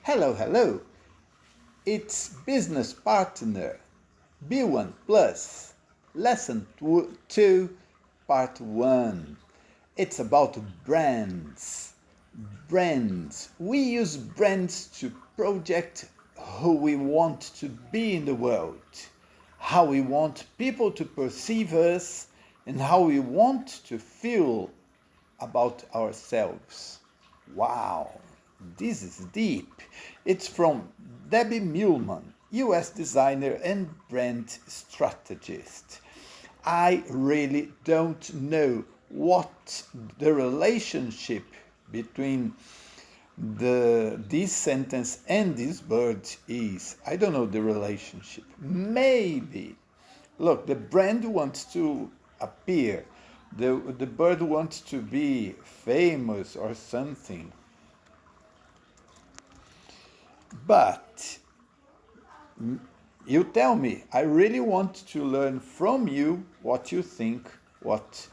Hello, hello. It's business partner B1 Plus, lesson 2, part 1. It's about brands. Brands. We use brands to project who we want to be in the world, how we want people to perceive us, and how we want to feel about ourselves. Wow, this is deep. It's from Debbie Millman, US designer and brand strategist. I really don't know what the relationship between this sentence and this word is. I don't know the relationship. Maybe. Look, the brand wants to appear. The bird wants to be famous or something. But you tell me, I really want to learn from you what you think, what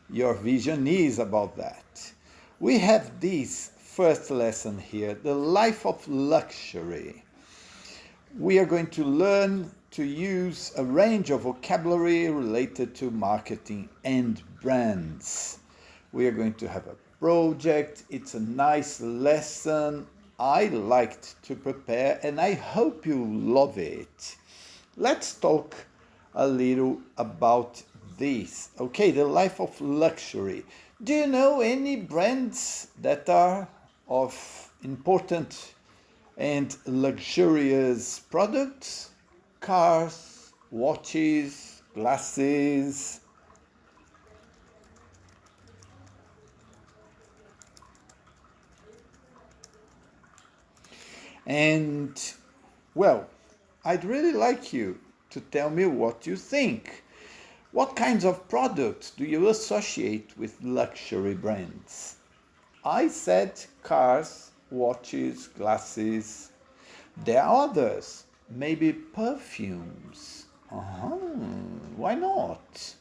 your vision is about that. We have this first lesson here, the life of luxury. We are going to learn to use a range of vocabulary related to marketing and brands. We are going to have a project. It's a nice lesson. I liked to prepare and I hope you love it. Let's talk a little about this. Okay, the life of luxury. Do you know any brands that are of important and luxurious products? Cars, watches, glasses. And, well, I'd really like you to tell me what you think. What kinds of products do you associate with luxury brands? I said cars, watches, glasses. There are others, maybe perfumes. Why not?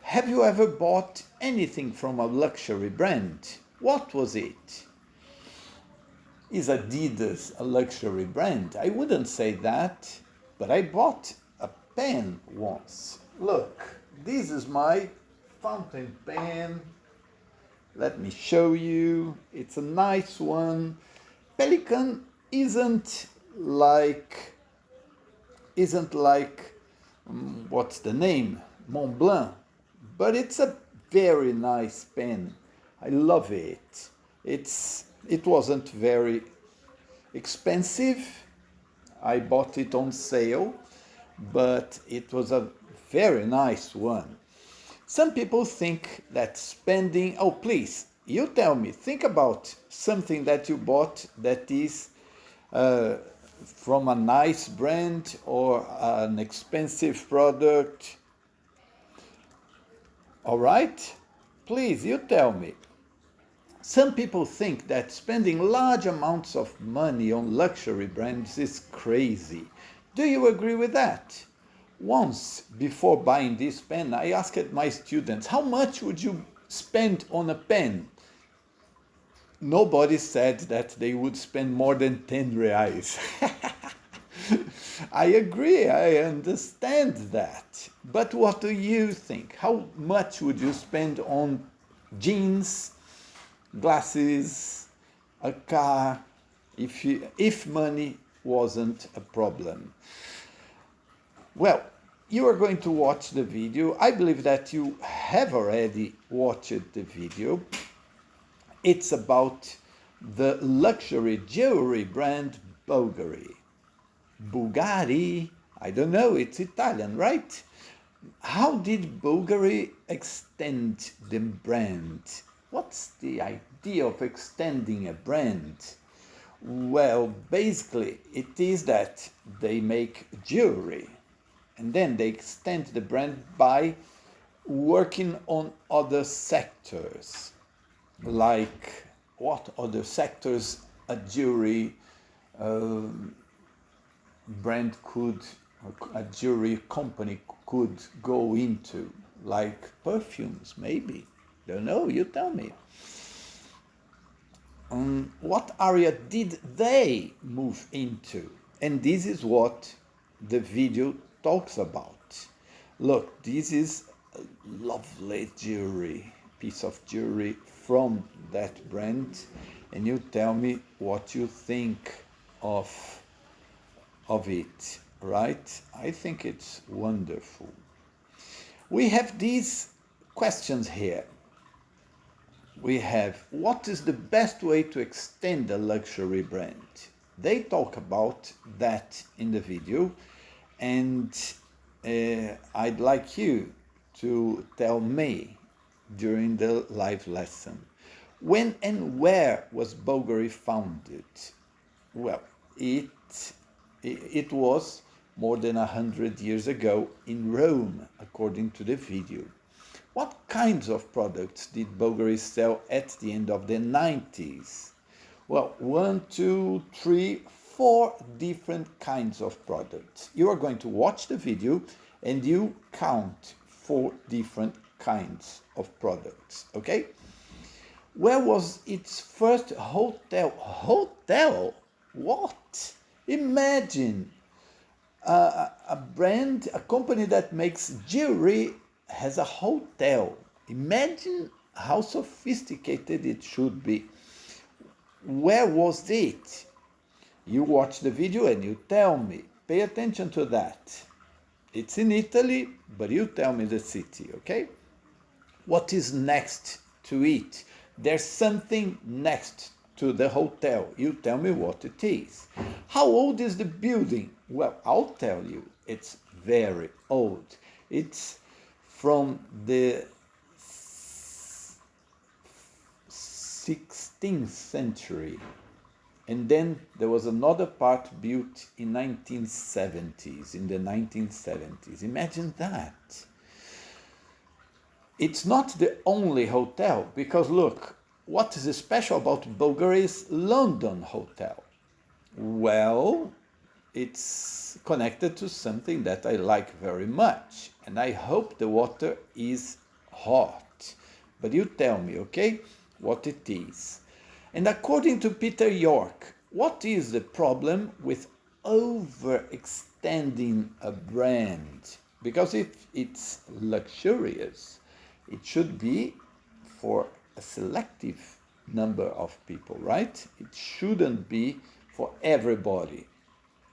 Have you ever bought anything from a luxury brand? What was it? Is Adidas a luxury brand? I wouldn't say that, but I bought a pen once. Look, this is my fountain pen. Let me show you. It's a nice one. Pelican isn't like what's the name? Mont Blanc, but it's a very nice pen. I love it. It wasn't very expensive. I bought it on sale, but it was a very nice one. Some people think that spending, oh please, you tell me, think about something that you bought that is from a nice brand or an expensive product. All right? Please, you tell me. Some people think that spending large amounts of money on luxury brands is crazy. Do you agree with that? Once, before buying this pen, I asked my students, how much would you spend on a pen? Nobody said that they would spend more than 10 reais. I agree, I understand that. But what do you think? How much would you spend on jeans, glasses, a car, if money wasn't a problem? Well, you are going to watch the video. I believe that you have already watched the video. It's about the luxury jewelry brand Bulgari. Bulgari, I don't know, it's Italian, right? How did Bulgari extend the brand? What's the idea of extending a brand? Well, basically, it is that they make jewelry and then they extend the brand by working on other sectors. Like what other sectors a jewelry brand could, a jewelry company could go into? Like perfumes, maybe. Don't know, you tell me. what area did they move into? And this is what the video talks about. Look, this is a lovely jewelry, piece of jewelry from that brand, and you tell me what you think of it, right? I think it's wonderful. We have these questions here. We have, what is the best way to extend a luxury brand? They talk about that in the video, and I'd like you to tell me during the live lesson. When and where was Bulgari founded? Well, it was more than 100 years ago in Rome, according to the video. What kinds of products did Bulgari sell at the end of the 90s? Well, 1, 2, 3, 4 different kinds of products. You are going to watch the video and you count 4 different kinds of products, okay? Where was its first hotel? Hotel? What? Imagine a brand, a company that makes jewelry has a hotel. Imagine how sophisticated it should be. Where was it? You watch the video and you tell me. Pay attention to that. It's in Italy, but you tell me the city, okay? What is next to it? There's something next to the hotel. You tell me what it is. How old is the building? Well, I'll tell you. It's very old. It's from the 16th century. And then there was another part built in the 1970s. Imagine that. It's not the only hotel, because look, what is special about Bulgari's London hotel? Well, it's connected to something that I like very much, and I hope the water is hot. But you tell me, okay, what it is. And according to Peter York, what is the problem with overextending a brand? Because if it's luxurious, it should be for a selective number of people, right? It shouldn't be for everybody,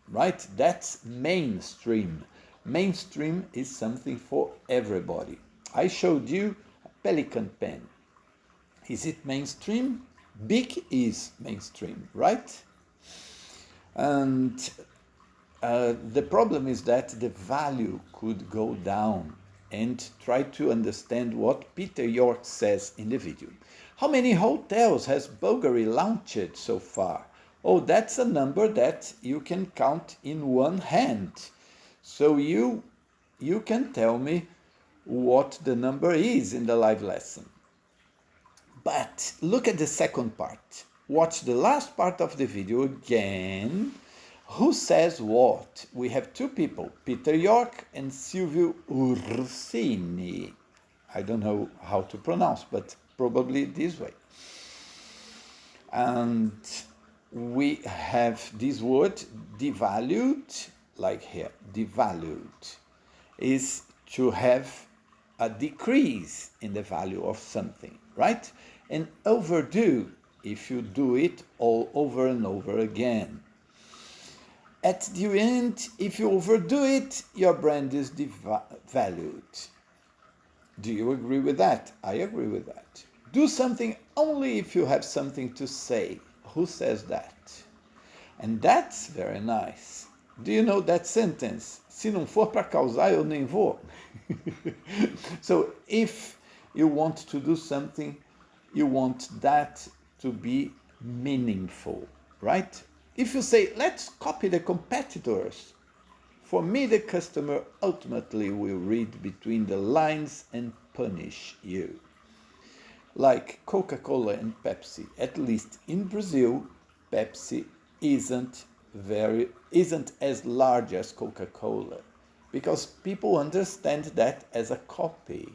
right? That's mainstream. Mainstream is something for everybody. I showed you a Pelican pen. Is it mainstream? Big is mainstream, right? And the problem is that the value could go down. And try to understand what Peter York says in the video. How many hotels has Bulgari launched so far? Oh, that's a number that you can count in one hand. So you can tell me what the number is in the live lesson. But look at the second part. Watch the last part of the video again. Who says what? We have 2 people, Peter York and Silvio Ursini. I don't know how to pronounce, but probably this way. And we have this word, devalued, like here. Devalued is to have a decrease in the value of something, right? And overdue, if you do it all over and over again. At the end, if you overdo it, your brand is devalued. Do you agree with that? I agree with that. Do something only if you have something to say. Who says that? And that's very nice. Do you know that sentence? Se não for para causar, eu nem vou. So if you want to do something, you want that to be meaningful, right? If you say, let's copy the competitors, for me the customer ultimately will read between the lines and punish you. Like Coca-Cola and Pepsi, at least in Brazil, Pepsi isn't as large as Coca-Cola, because people understand that as a copy.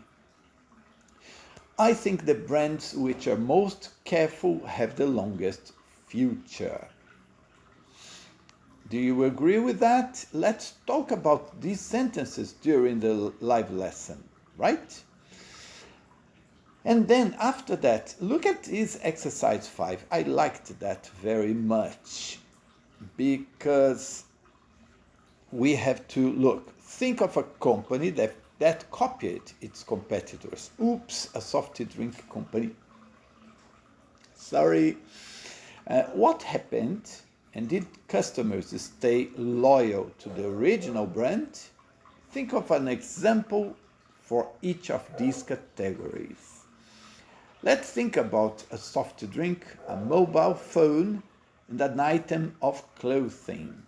I think the brands which are most careful have the longest future. Do you agree with that? Let's talk about these sentences during the live lesson, right? And then after that, look at this exercise 5. I liked that very much because we have to think of a company that copied its competitors. Oops, a soft drink company. Sorry. What happened? And did customers stay loyal to the original brand? Think of an example for each of these categories. Let's think about a soft drink, a mobile phone, and an item of clothing.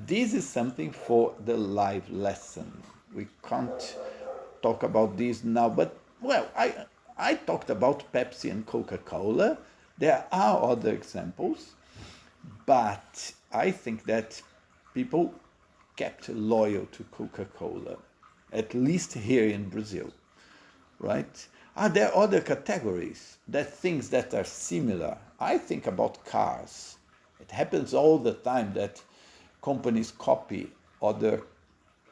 This is something for the live lesson. We can't talk about this now, but I talked about Pepsi and Coca-Cola. There are other examples, but I think that people kept loyal to Coca-Cola, at least here in Brazil, right? Are there other categories, things that are similar? I think about cars. It happens all the time that companies copy other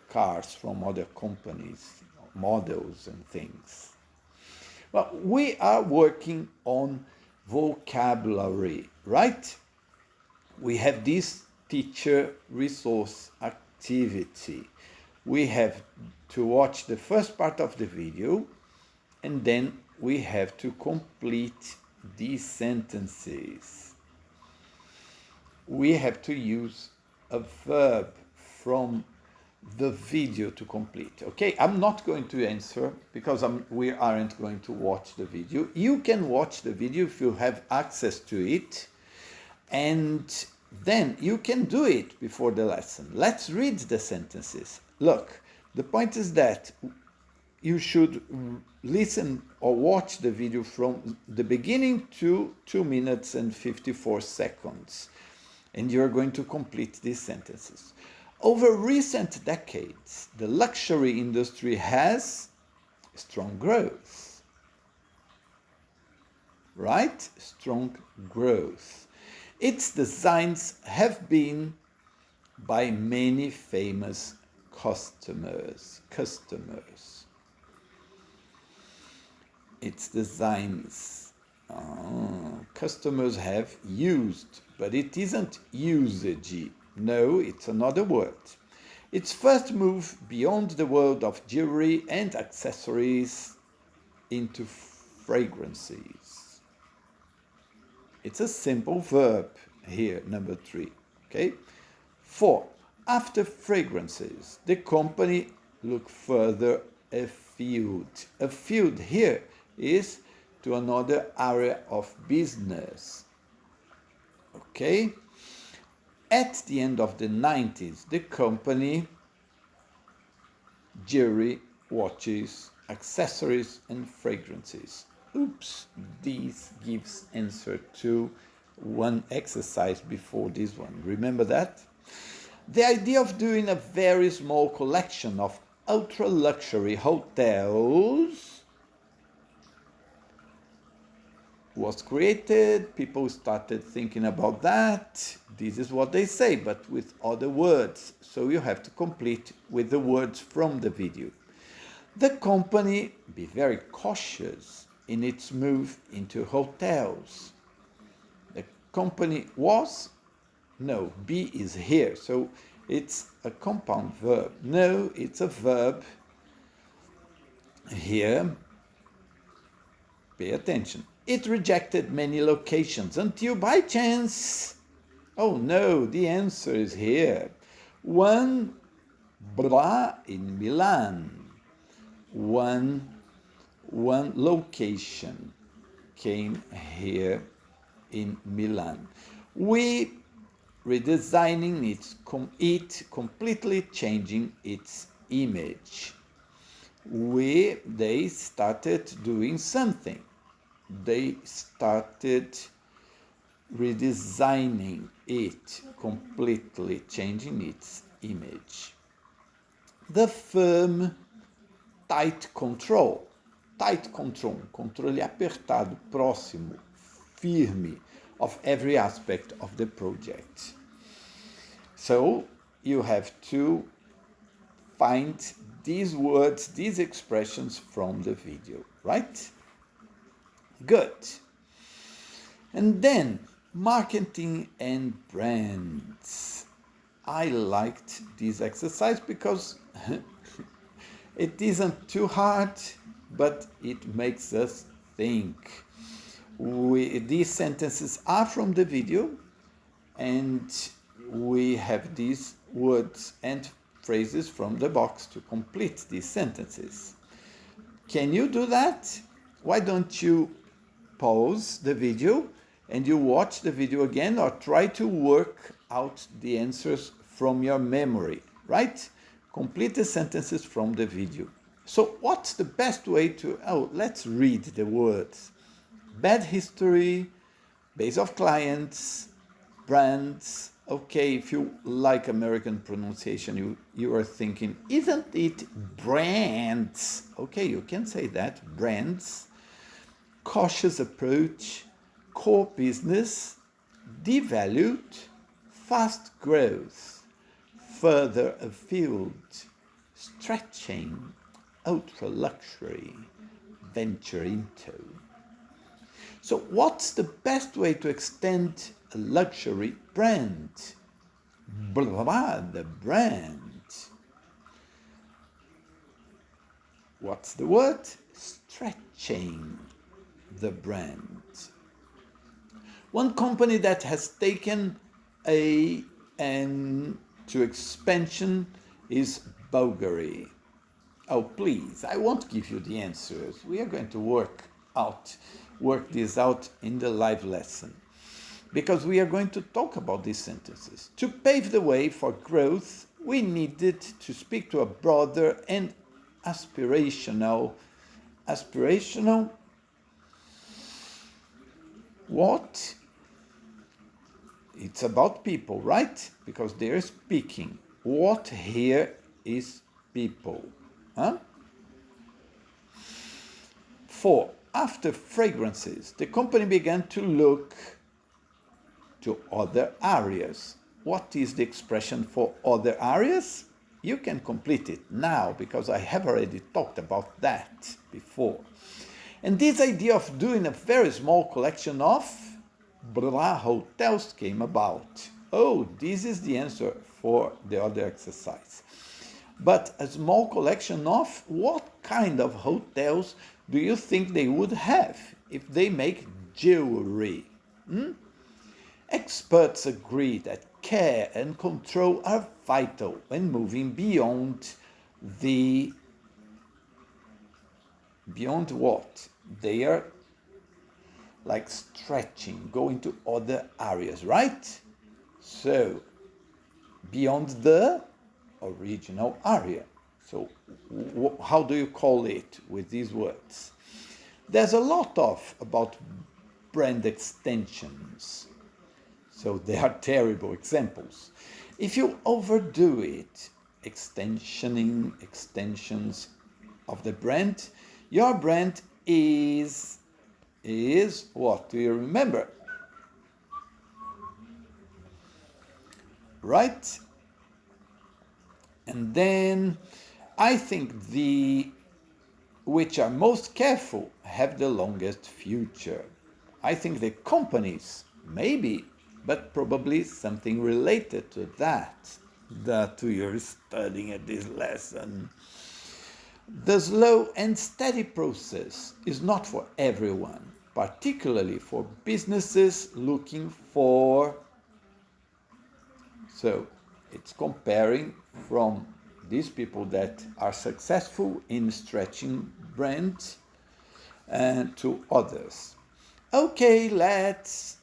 cars from other companies, models and things. Well, we are working on vocabulary, right? We have this teacher resource activity. We have to watch the first part of the video, and then we have to complete these sentences. We have to use a verb from the video to complete. Okay, I'm not going to answer because we aren't going to watch the video. You can watch the video if you have access to it, and then you can do it before the lesson. Let's read the sentences. Look, the point is that you should listen or watch the video from the beginning to 2 minutes and 54 seconds. And you're going to complete these sentences. Over recent decades, the luxury industry has strong growth. Right? Strong growth. Its designs have been by many famous customers. Its designs customers have used, but it isn't usage. No, it's another word. Its first move beyond the world of jewelry and accessories into fragrances. It's a simple verb here, number 3. Okay? 4. After fragrances, the company looked further afield. Afield here is to another area of business. Okay? At the end of the 90s, the company, jewelry, watches, accessories, and fragrances. Oops, this gives answer to one exercise before this one. Remember that? The idea of doing a very small collection of ultra-luxury hotels was created. People started thinking about that. This is what they say, but with other words. So you have to complete with the words from the video. The company be very cautious in its move into hotels. The company was, no, be is here. So it's a compound verb. No, it's a verb here. Pay attention. It rejected many locations until by chance, oh no, the answer is here. One blah in Milan. One location came here in Milan. We redesigning it completely changing its image. They started doing something. They started redesigning it, completely changing its image. The firm tight control. tight controle apertado, próximo, firme, of every aspect of the project. So you have to find these words, these expressions from the video, right? Good. And then, marketing and brands. I liked this exercise because it isn't too hard, but it makes us think. These sentences are from the video, and we have these words and phrases from the box to complete these sentences. Can you do that? Why don't you pause the video and you watch the video again, or try to work out the answers from your memory, right? Complete the sentences from the video. So what's the best way to, let's read the words. Bad history, base of clients, brands. Okay, if you like American pronunciation, you are thinking, isn't it brands? Okay, you can say that, brands. Cautious approach, core business, devalued, fast growth, further afield, stretching, ultra luxury, venture into. So what's the best way to extend a luxury brand? Blah, blah, blah, the brand. What's the word? Stretching the brand. One company that has taken to expansion is Bulgari. Oh, please, I won't give you the answers. We are going to work this out in the live lesson, because we are going to talk about these sentences. To pave the way for growth, we needed to speak to a broader and aspirational, what? It's about people, right? Because they're speaking. What here is people? Huh? 4. After fragrances, the company began to look to other areas. What is the expression for other areas? You can complete it now, because I have already talked about that before. And this idea of doing a very small collection of hotels came about. Oh, this is the answer for the other exercise. But a small collection of what kind of hotels do you think they would have if they make jewelry? Experts agree that care and control are vital when moving beyond what? They are like stretching, going to other areas, right? So, beyond the original area. So, how do you call it with these words? There's a lot about brand extensions. So they are terrible examples. If you overdo it, extensions of the brand, your brand is what? Do you remember? Right? And then I think which are most careful have the longest future. I think the companies, maybe, but probably something related to that you're studying at this lesson. The slow and steady process is not for everyone, particularly for businesses looking for. So it's comparing from these people that are successful in stretching brands to others. Okay, let's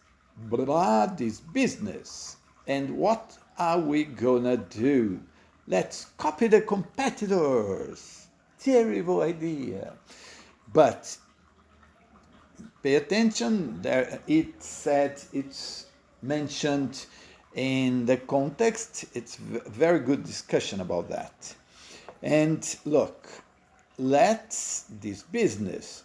this business. And what are we gonna do? Let's copy the competitors. Terrible idea. But pay attention, there it's mentioned in the context. It's very good discussion about that. And look, let's this business.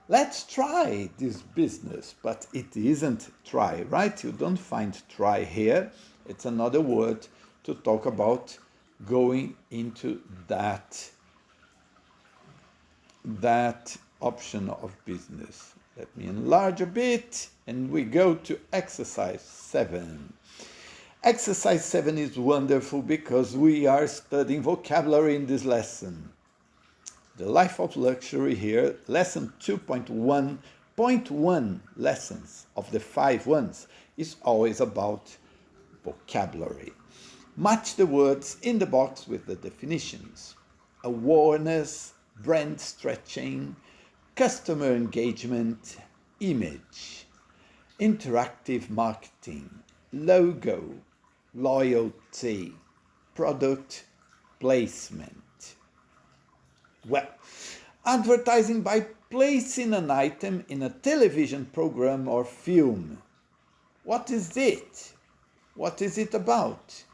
Let's try this business, but it isn't try, right? You don't find try here. It's another word to talk about going into that option of business. Let me enlarge a bit, and we go to exercise 7. Exercise 7 is wonderful because we are studying vocabulary in this lesson. The Life of Luxury here, lesson 2.1.1 lessons of the 5 ones is always about vocabulary. Match the words in the box with the definitions. Awareness, brand stretching, customer engagement, image, interactive marketing, logo, loyalty, product placement. Well, advertising by placing an item in a television program or film. What is it? What is it about?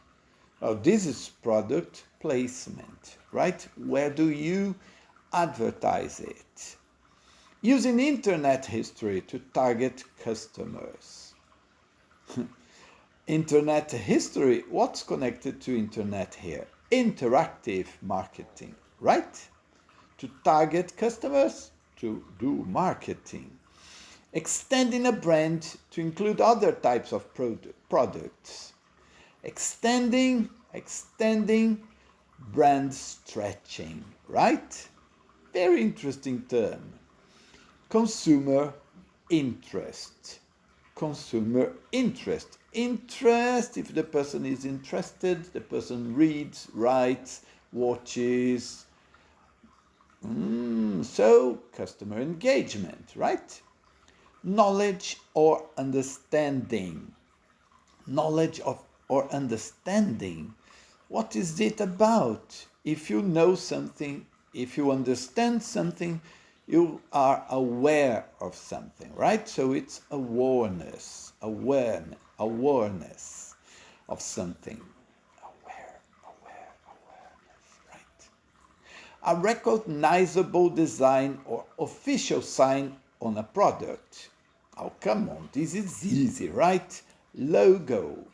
Oh, this is product placement, right? Where do you advertise it? Using internet history to target customers. Internet history, what's connected to internet here? Interactive marketing, right? To target customers, to do marketing. Extending a brand to include other types of products. Extending, brand stretching, right? Very interesting term. Consumer interest. Consumer interest. Interest, if the person is interested, the person reads, writes, watches. So, customer engagement, right? Knowledge or understanding. Knowledge of or understanding. What is it about? If you know something, if you understand something, you are aware of something, right? So it's awareness of something. Awareness, right? A recognizable design or official sign on a product. Oh, come on, this is easy, right? Logo.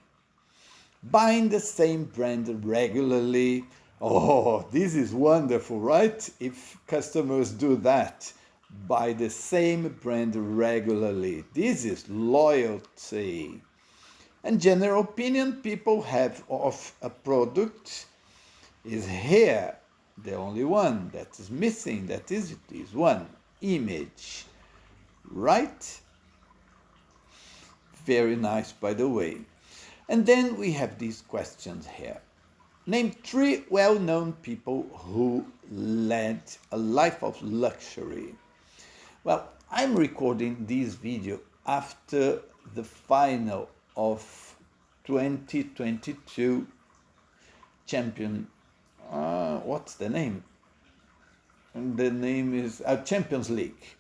Buying the same brand regularly. Oh, this is wonderful, right? If customers do that, buy the same brand regularly. This is loyalty. And general opinion people have of a product is here. The only one that is missing, that is this one, image, right? Very nice, by the way. And then we have these questions here. Name 3 well-known people who led a life of luxury. Well, I'm recording this video after the final of 2022 champion. What's the name? And the name is Champions League.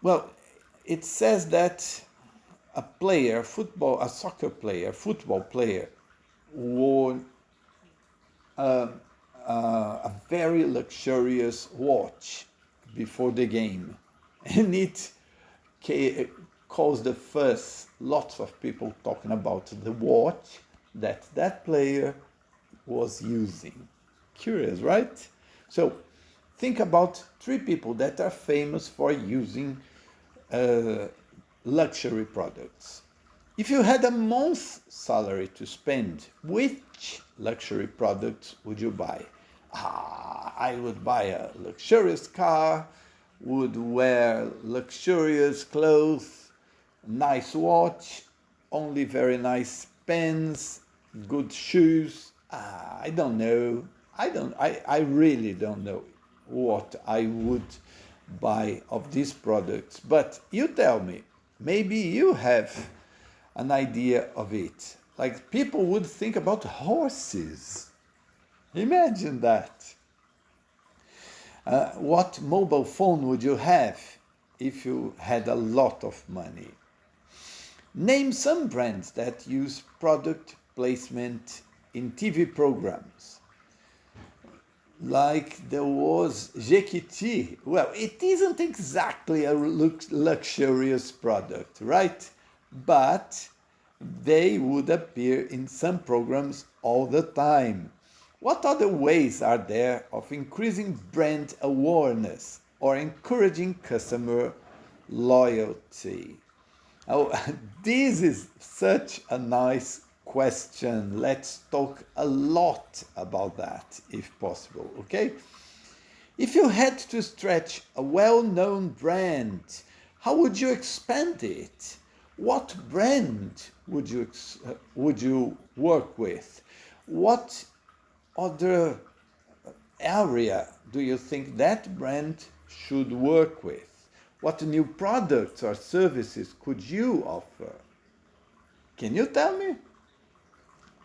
Well, it says that a football player wore a very luxurious watch before the game, and it caused the fuss. Lots of people talking about the watch that player was using. Curious, right? So think about 3 people that are famous for using luxury products. If you had a month's salary to spend, which luxury products would you buy? I would buy a luxurious car, would wear luxurious clothes, nice watch, only very nice pens, good shoes. I don't know. I really don't know what I would buy of these products. But you tell me, maybe you have an idea of it. Like people would think about horses. Imagine that. What mobile phone would you have if you had a lot of money? Name some brands that use product placement in TV programs. like there was Jequiti. Well, it isn't exactly a luxurious product, right? But they would appear in some programs all the time. What other ways are there of increasing brand awareness or encouraging customer loyalty? Oh, this is such a nice question. Let's talk a lot about that if possible, okay? If you had to stretch a well-known brand, how would you expand it? What brand would you work with? What other area do you think that brand should work with? What new products or services could you offer? Can you tell me?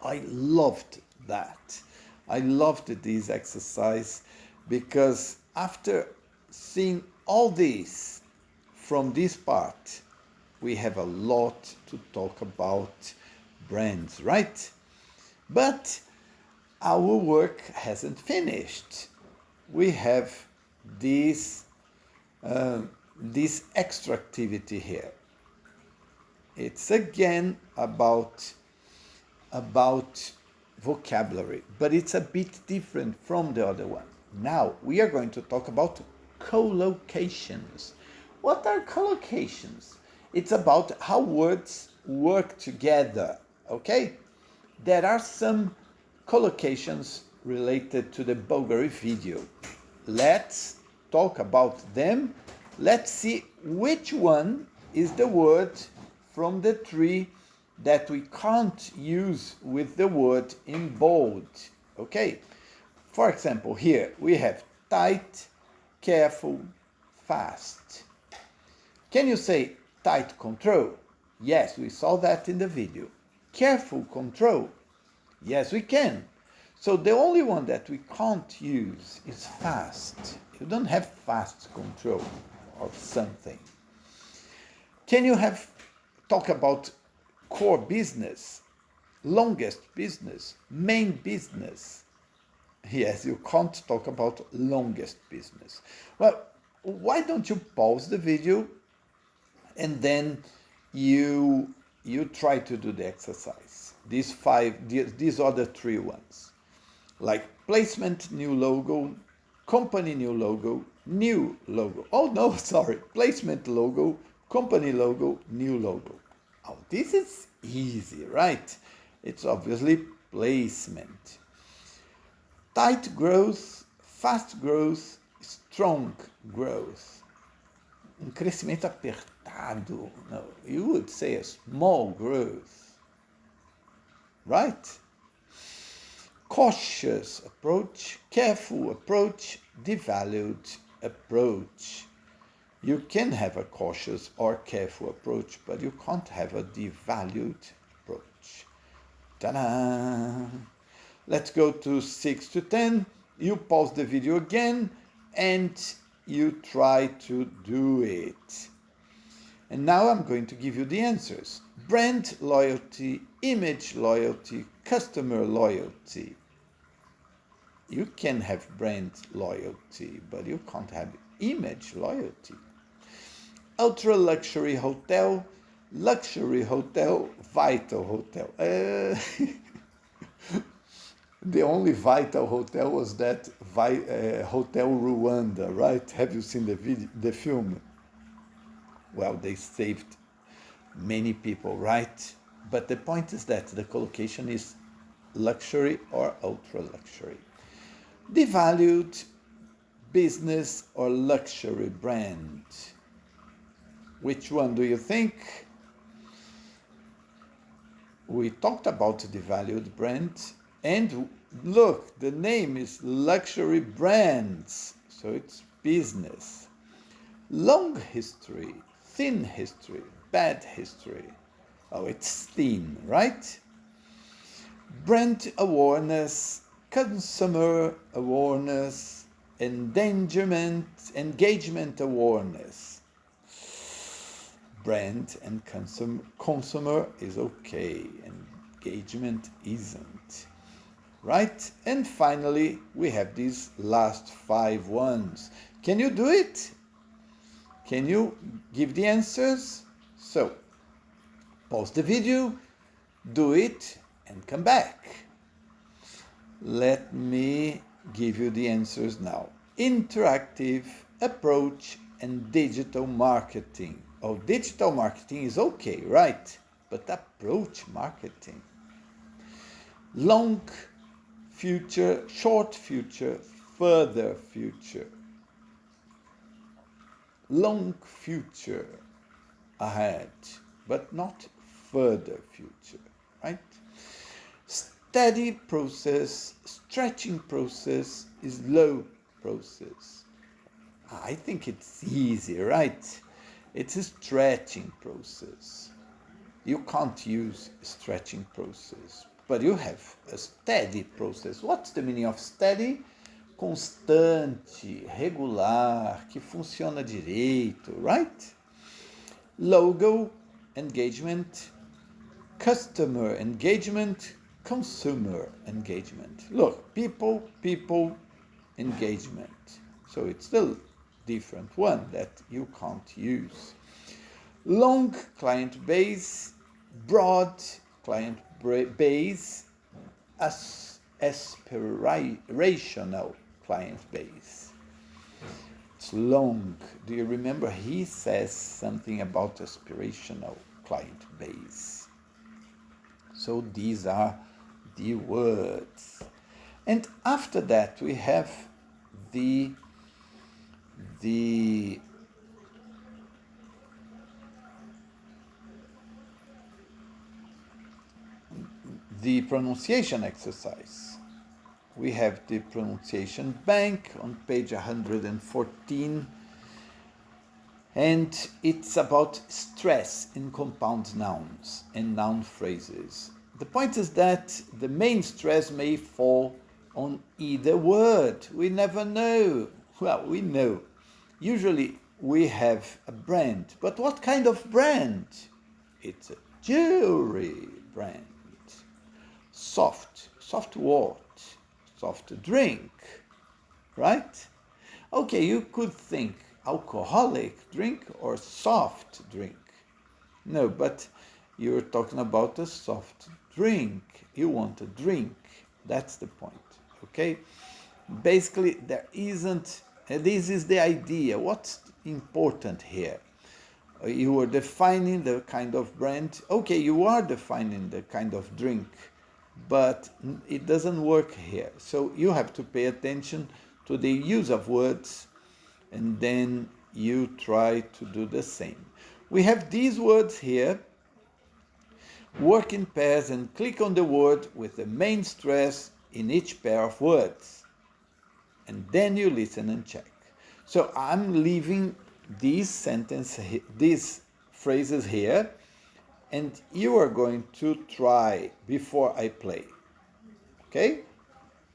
I loved that. I loved this exercise because after seeing all this from this part, we have a lot to talk about brands, right? But our work hasn't finished. We have this extra activity here. It's again about vocabulary, but it's a bit different from the other one. Now we are going to talk about collocations. What are collocations? It's about how words work together, okay? There are some collocations related to the Bulgari video. Let's talk about them. Let's see which one is the word from the three that we can't use with the word in bold. Okay? For example, here we have tight, careful, fast. Can you say tight control? Yes, we saw that in the video. Careful control? Yes, we can. So the only one that we can't use is fast. You don't have fast control of something. Can you talk about core business, longest business, main business? Yes, you can't talk about longest business. Well, why don't you pause the video and then you try to do the exercise. These are the three ones. Like placement, new logo, company, new logo, new logo. Oh no, sorry. Placement logo, company logo, new logo. Oh, this is easy, right? It's obviously placement. Tight growth, fast growth, strong growth. Crescimento apertado. No, you would say a small growth, right? Cautious approach, careful approach, devalued approach. You can have a cautious or careful approach, but you can't have a devalued approach. Ta-da! Let's go to 6 to 10. You pause the video again and you try to do it. And now I'm going to give you the answers. Brand loyalty, image loyalty, customer loyalty. You can have brand loyalty, but you can't have image loyalty. Ultra luxury hotel, vital hotel. The only vital hotel was that Hotel Rwanda, right? Have you seen the film? Well, they saved many people, right? But the point is that the collocation is luxury or ultra luxury. Devalued business or luxury brand. Which one do you think? We talked about devalued brand, and look, the name is luxury brands, so it's business. Long history, thin history, bad history. Oh, it's thin, right? Brand awareness, consumer awareness, engagement awareness. Brand and consumer is okay, engagement isn't. right? And finally, we have these last 5 ones. Can you do it? Can you give the answers? So, pause the video, do it, and come back. Let me give you the answers now. Interactive, approach, and digital marketing. Oh, digital marketing is okay, right? But approach marketing. Long future, short future, further future. Long future ahead, but not further future, right? Steady process, stretching process, slow process. I think it's easy, right? It's a stretching process. You can't use stretching process, but you have a steady process. What's the meaning of steady? Constante, regular, que funciona direito, right? Logo engagement, customer engagement, consumer engagement. Look, people engagement. So it's still different one that you can't use. Long client base, broad client base, aspirational client base. It's long. Do you remember he says something about aspirational client base? So these are the words. And after that we have the pronunciation exercise. We have the pronunciation bank on page 114, and it's about stress in compound nouns and noun phrases. The point is that the main stress may fall on either word. We never know. Well, we know. Usually we have a brand, but what kind of brand? It's a jewelry brand. Soft what? Soft drink, right? Okay, you could think alcoholic drink or soft drink. No, but you're talking about a soft drink. You want a drink. That's the point, okay? Basically, this is the idea. What's important here? You are defining the kind of brand. Okay, you are defining the kind of drink, but it doesn't work here. So you have to pay attention to the use of words, and then you try to do the same. We have these words here. Work in pairs and click on the word with the main stress in each pair of words. And then you listen and check. So I'm leaving these phrases here, and you are going to try before I play. Okay?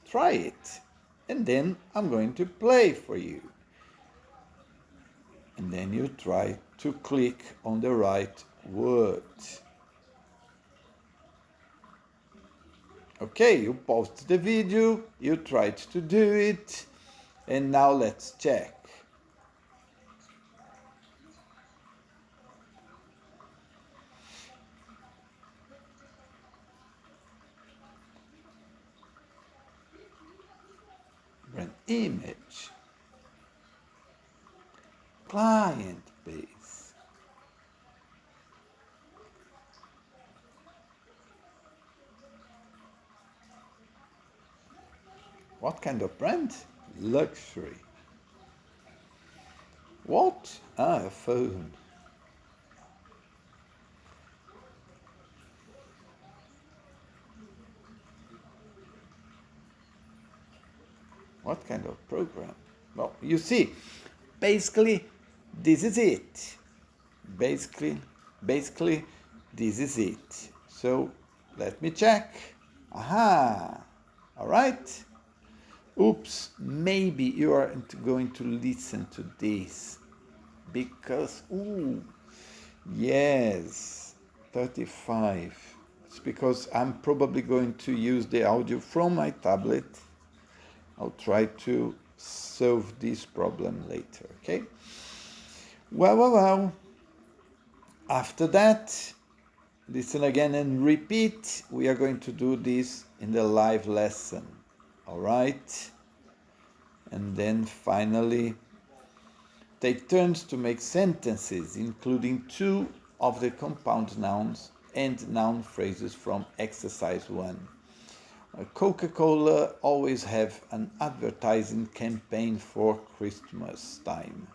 Try it. And then I'm going to play for you. And then you try to click on the right word. Okay, you paused the video, you tried to do it, and now let's check. Brand image, client base, what kind of brand? Luxury. What? A phone. What kind of program? Well, you see, basically, this is it. Basically, this is it. So, let me check. Aha! All right? Oops, maybe you aren't going to listen to this because, yes, 35. It's because I'm probably going to use the audio from my tablet. I'll try to solve this problem later, okay? Well. After that, listen again and repeat. We are going to do this in the live lesson, all right? And then finally, take turns to make sentences, including 2 of the compound nouns and noun phrases from exercise 1. Coca-Cola always have an advertising campaign for Christmas time.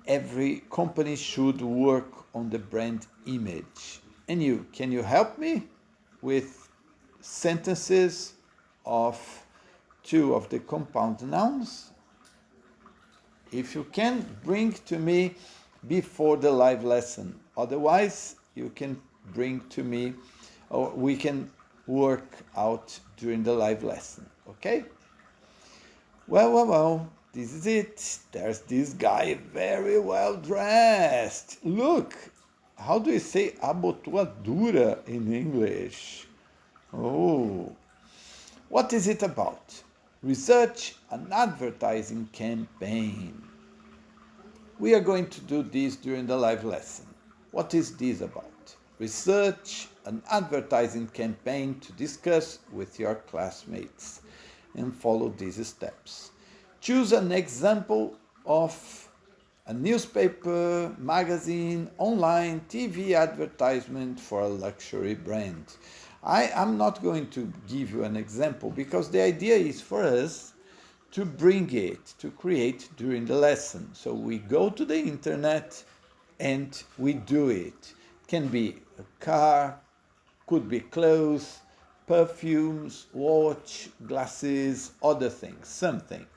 Every company should work on the brand image. And you, can you help me with sentences of 2 of the compound nouns? If you can, bring to me before the live lesson. Otherwise, you can bring to me, or we can work out during the live lesson, okay? Well, this is it. There's this guy very well dressed. Look, how do you say abotoadura in English? Oh, what is it about? Research an advertising campaign. We are going to do this during the live lesson. What is this about? Research an advertising campaign to discuss with your classmates and follow these steps. Choose an example of a newspaper, magazine, online, TV advertisement for a luxury brand. I am not going to give you an example because the idea is for us to bring it, to create during the lesson. So we go to the internet and we do it. It can be a car, could be clothes, perfumes, watch, glasses, other things, something.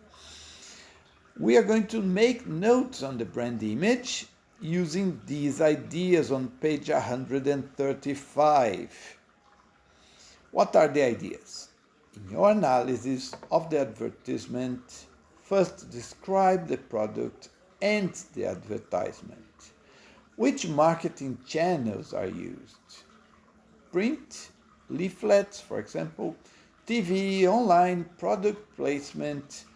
We are going to make notes on the brand image using these ideas on page 135. What are the ideas? In your analysis of the advertisement, first describe the product and the advertisement. Which marketing channels are used? Print, leaflets, for example, TV, online, product placement,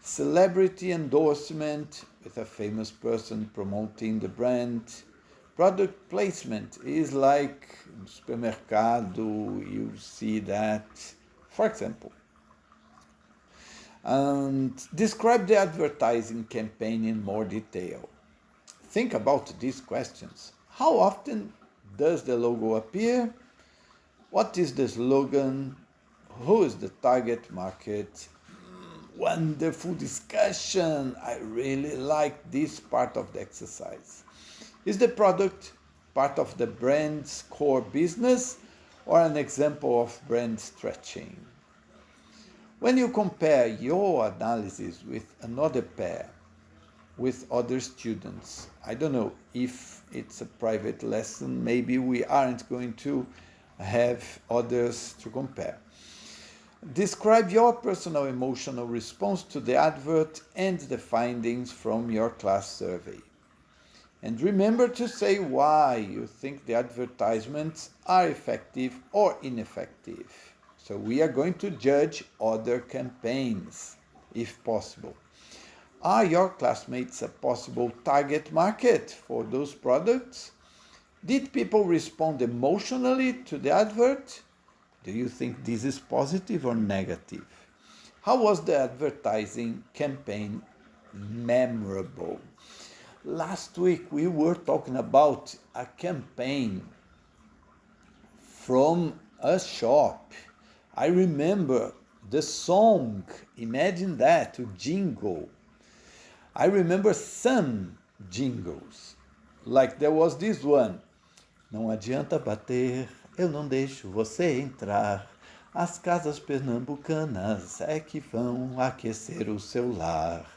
celebrity endorsement with a famous person promoting the brand. Product placement is like supermercado, you see that, for example. And describe the advertising campaign in more detail. Think about these questions. How often does the logo appear? What is the slogan? Who is the target market? Wonderful discussion. I really like this part of the exercise. Is the product part of the brand's core business or an example of brand stretching? When you compare your analysis with another pair, with other students, I don't know if it's a private lesson, maybe we aren't going to have others to compare. Describe your personal emotional response to the advert and the findings from your class survey. And remember to say why you think the advertisements are effective or ineffective. So we are going to judge other campaigns, if possible. Are your classmates a possible target market for those products? Did people respond emotionally to the advert? Do you think this is positive or negative? How was the advertising campaign memorable? Last week we were talking about a campaign from a shop. I remember the song, imagine that, o jingle. I remember some jingles, like there was this one. Não adianta bater, eu não deixo você entrar. As casas pernambucanas é que vão aquecer o seu lar.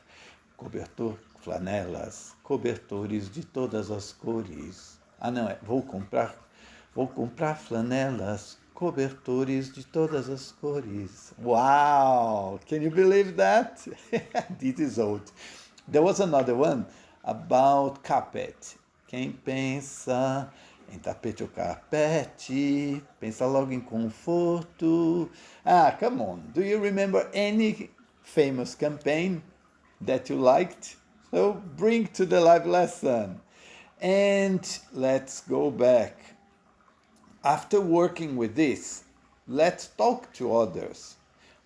Cobertor, flanelas, cobertores de todas as cores. Ah, não, vou comprar flanelas, cobertores de todas as cores. Wow! Can you believe that? This is old. There was another one about carpet. Quem pensa em tapete ou carpete, pensa logo em conforto. Ah, come on. Do you remember any famous campaign that you liked? So bring to the live lesson. And let's go back. After working with this, let's talk to others,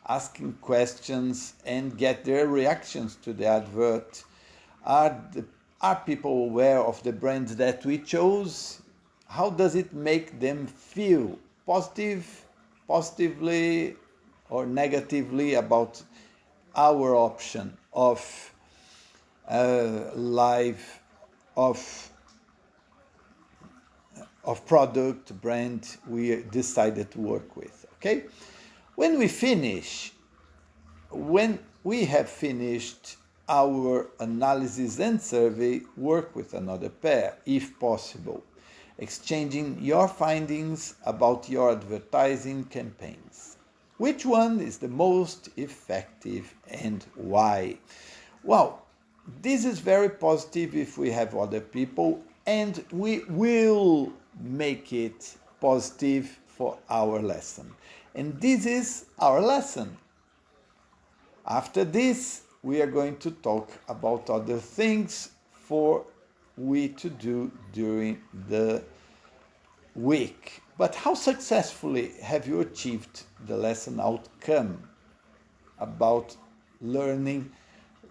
asking questions and get their reactions to the advert. Are people aware of the brands that we chose? How does it make them feel? Positively, or negatively about our option of live of product brand we decided to work with. Okay, when we have finished our analysis and survey, work with another pair if possible, exchanging your findings about your advertising campaigns. Which one is the most effective and why? Well, this is very positive if we have other people, and we will make it positive for our lesson. And this is our lesson. After this, we are going to talk about other things for we to do during the week. But how successfully have you achieved the lesson outcome about learning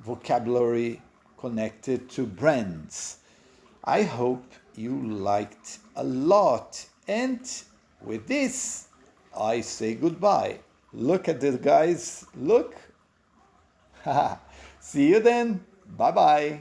vocabulary connected to brands? I hope you liked a lot. And with this, I say goodbye. Look at this, guys. Look. See you then. Bye bye.